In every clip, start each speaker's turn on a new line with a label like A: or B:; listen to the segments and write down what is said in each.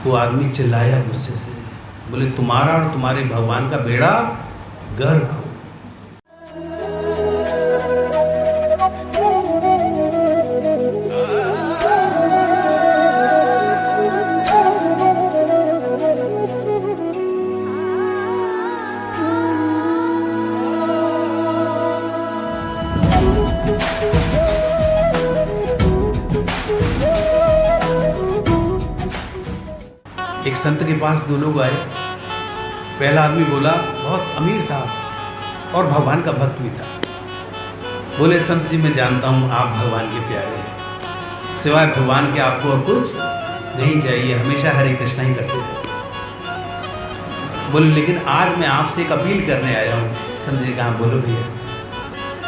A: वो आदमी चिल्लाया गुस्से से, बोले तुम्हारा और तुम्हारे भगवान का बेड़ा गर्क हो। एक संत के पास दो लोग आए। पहला आदमी बोला, बहुत अमीर था और भगवान का भक्त भी था। बोले संत जी मैं जानता हूँ आप भगवान के प्यारे हैं, सिवाय भगवान के आपको और कुछ नहीं चाहिए, हमेशा हरे कृष्णा ही करते रहते। बोले लेकिन आज मैं आपसे एक अपील करने आया हूँ। संत जी कहा बोलो भैया।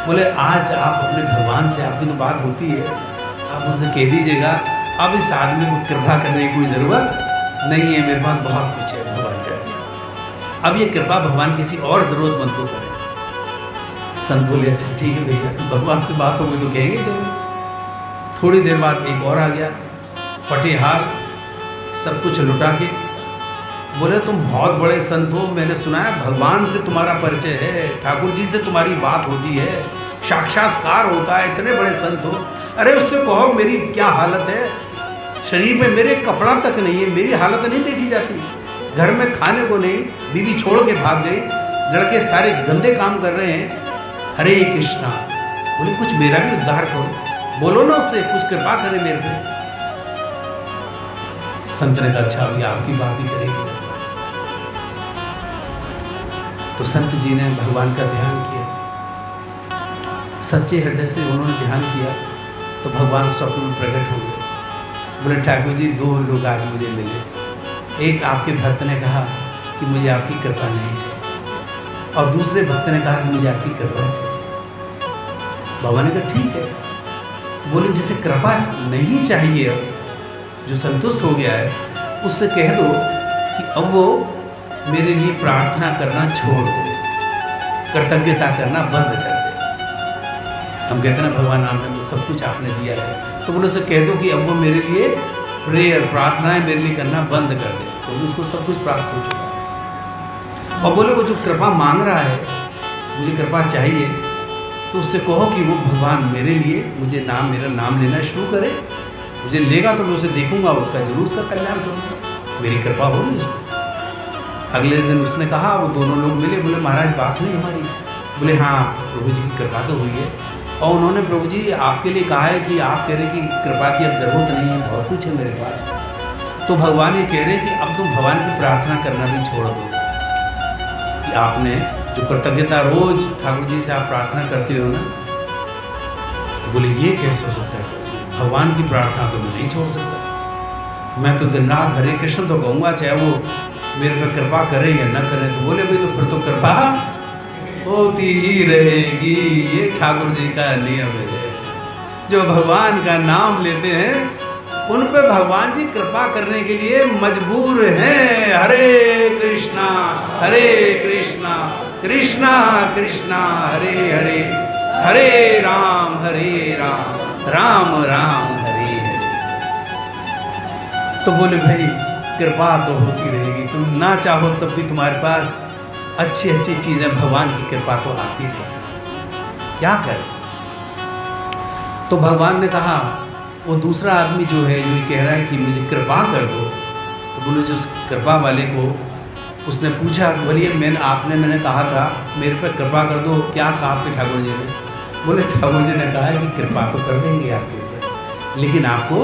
A: बोले आज आप अपने भगवान से, आपकी तो बात होती है, आप उनसे कह दीजिएगा अब इस आदमी को कृपा करने की कोई ज़रूरत नहीं है, मेरे पास बहुत कुछ है, भगवान कर दिया, अब ये कृपा भगवान किसी और ज़रूरतमंद को करे। संत बोले अच्छा ठीक है भैया, भगवान से बात हो गई तो कहेंगे जरूर। थोड़ी देर बाद एक और आ गया, फटे हार सब कुछ लुटा के। बोले तुम बहुत बड़े संत हो, मैंने सुना है भगवान से तुम्हारा परिचय है, ठाकुर जी से तुम्हारी बात होती है, साक्षात्कार होता है, इतने बड़े संत हो। अरे उससे कहो मेरी क्या हालत है, शरीर में मेरे कपड़ा तक नहीं है, मेरी हालत नहीं देखी जाती, घर में खाने को नहीं, बीवी छोड़ के भाग गई, लड़के सारे गंदे काम कर रहे हैं, हरे कृष्णा। बोले कुछ मेरा भी उद्धार करो, बोलो ना उससे कुछ कृपा करे मेरे पे। संत ने कहा अच्छा अभी आपकी बात भी करेगी। तो संत जी ने भगवान का ध्यान किया, सच्चे हृदय से उन्होंने ध्यान किया, तो भगवान स्वप्न में प्रकट हो गए। बोले ठाकुर जी दो लोग आज मुझे मिले, एक आपके भक्त ने कहा कि मुझे आपकी कृपा नहीं चाहिए, और दूसरे भक्त ने कहा कि मुझे आपकी कृपा चाहिए। भगवान ने कहा ठीक है। तो बोले जिसे कृपा नहीं चाहिए, जो संतुष्ट हो गया है, उससे कह दो कि अब वो मेरे लिए प्रार्थना करना छोड़ दे, कृतज्ञता करना बंद कर दे। हम कहते हैं ना भगवान आपने तो सब कुछ आपने दिया है, तो बोले उसे कह दो कि अब वो मेरे लिए प्रेयर प्रार्थनाएं मेरे लिए करना बंद कर दे, क्योंकि उसको सब कुछ प्राप्त हो चुका है। और बोले वो जो कृपा मांग रहा है, मुझे कृपा चाहिए, तो उससे कहो कि वो भगवान मेरे लिए मेरा नाम लेना शुरू करे, मुझे लेगा तो मैं उसे देखूंगा, उसका जरूर उसका कल्याण करूँगा, मेरी कृपा होगी उसको। अगले दिन उसने कहा, वो दोनों लोग मिले, बोले महाराज बात हुई हमारी। बोले हाँ प्रभु जी की कृपा तो हुई है, और उन्होंने प्रभु जी आपके लिए कहा है कि आप कह रहे कि कृपा की अब जरूरत नहीं है, बहुत कुछ है मेरे पास। तो भगवान ये कह रहे कि अब तुम भगवान की प्रार्थना करना भी छोड़ दो, कि आपने जो कृतज्ञता रोज ठाकुर जी से आप प्रार्थना करते हो ना। तो बोले ये कैसे हो सकता है प्रभु जी, भगवान की प्रार्थना तो मैं नहीं छोड़ सकता, मैं तो दिन रात हरे कृष्ण तो कहूँगा, चाहे वो मेरे पे कृपा करे या न करे। तो बोले भाई तो फिर तो कृपा होती ही रहेगी, ये ठाकुर जी का नियम है, जो भगवान का नाम लेते हैं उन पे भगवान जी कृपा करने के लिए मजबूर हैं। हरे कृष्णा कृष्णा कृष्णा हरे हरे, हरे राम राम राम हरे हरे। तो बोले भाई कृपा तो होती रहेगी, तुम ना चाहो तब भी तुम्हारे पास अच्छी अच्छी चीज़ें, भगवान की कृपा तो आती रहेगी, क्या करें। तो भगवान ने कहा, वो दूसरा आदमी जो है, जो कह रहा है कि मुझे कृपा कर दो, तो बोले जो उस कृपा वाले को उसने पूछा, बोलिए मैंने कहा था मेरे पर कृपा कर दो, क्या कहा आपके ठाकुर जी ने? बोले ठाकुर जी ने कहा है कि कृपा तो कर देंगे आपके ऊपर, लेकिन आपको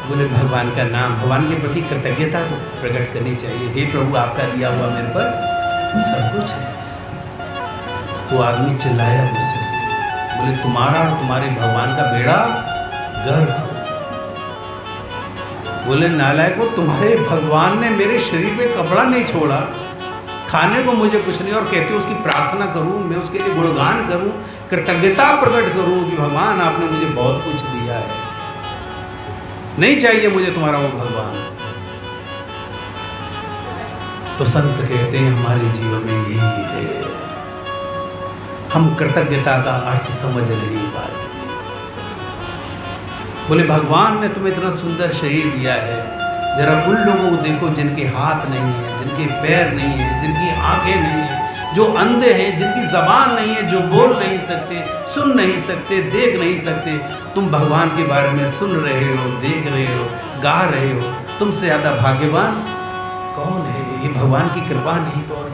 A: बोले भगवान का नाम, भगवान के प्रति कृतज्ञता तो प्रकट करनी चाहिए। हे प्रभु आपका दिया हुआ मेरे पर सब कुछ है। वो आदमी चिल्लाया गुस्से से, बोले तुम्हारा और तुम्हारे भगवान का बेड़ा गर्क हो। बोले नालायक हो, तुम्हारे भगवान ने मेरे शरीर पे कपड़ा नहीं छोड़ा, खाने को मुझे कुछ नहीं, और कहते हो उसकी प्रार्थना करूं, मैं उसके लिए गुणगान करूं, कृतज्ञता प्रकट करूं कि भगवान आपने मुझे बहुत कुछ दिया है, नहीं चाहिए मुझे तुम्हारा वो भगवान। तो संत कहते हैं हमारे जीवन में यही है, हम कृतज्ञता का अर्थ समझ नहीं पाते। बोले भगवान ने तुम्हें इतना सुंदर शरीर दिया है, जरा उन लोगों को देखो जिनके हाथ नहीं है, जिनके पैर नहीं है, जिनकी आंखें नहीं है, जो अंधे हैं, जिनकी ज़बान नहीं है, जो बोल नहीं सकते, सुन नहीं सकते, देख नहीं सकते। तुम भगवान के बारे में सुन रहे हो, देख रहे हो, गा रहे हो। तुमसे ज़्यादा भाग्यवान कौन है? ये भगवान की कृपा नहीं तो और